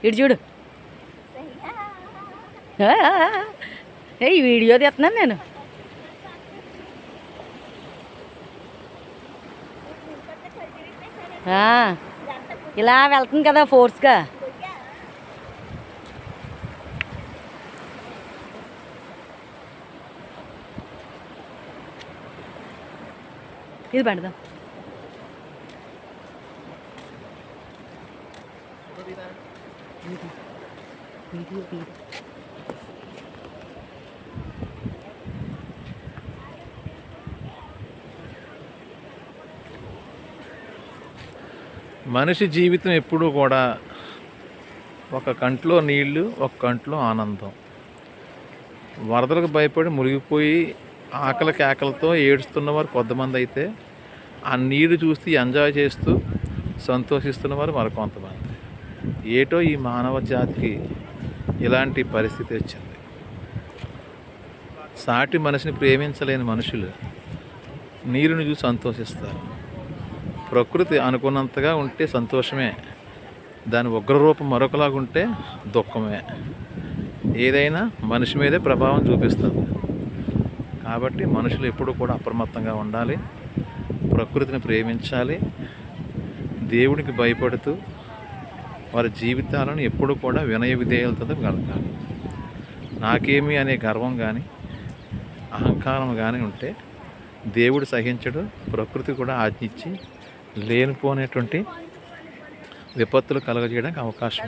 ఇటు చూడు. ఈ వీడియో తీస్తున్నాను నేను. ఇలా వెళ్తుంది కదా ఫోర్స్గా. ఇది పెడదాం. మనిషి జీవితం ఎప్పుడూ కూడా ఒక కంట్లో నీళ్లు, ఒక కంట్లో ఆనందం. వరదలకు భయపడి మునిగిపోయి ఆకలి కేకలతో ఏడుస్తున్నవారు కొంతమంది అయితే, ఆ నీరు చూసి ఎంజాయ్ చేస్తూ సంతోషిస్తున్నవారు మరికొంతమంది. ఏటో ఈ మానవ జాతికి ఇలాంటి పరిస్థితి వచ్చింది. సాటి మనిషిని ప్రేమించలేని మనుషులు నీరుని చూసి సంతోషిస్తారు. ప్రకృతి అనుకున్నంతగా ఉంటే సంతోషమే, దాని ఉగ్రరూపం మరొకలాగుంటే దుఃఖమే. ఏదైనా మనిషి మీదే ప్రభావం చూపిస్తుంది. కాబట్టి మనుషులు ఎప్పుడూ కూడా అప్రమత్తంగా ఉండాలి, ప్రకృతిని ప్రేమించాలి, దేవుడికి భయపడుతూ వారి జీవితాలను ఎప్పుడు కూడా వినయ విధేయతతో గడపాలి. నాకేమి అనే గర్వం కానీ అహంకారం కానీ ఉంటే దేవుడు సహించడు, ప్రకృతి కూడా ఆజ్ఞించి లేనిపోనేటువంటి విపత్తులు కలగజేయడానికి అవకాశం.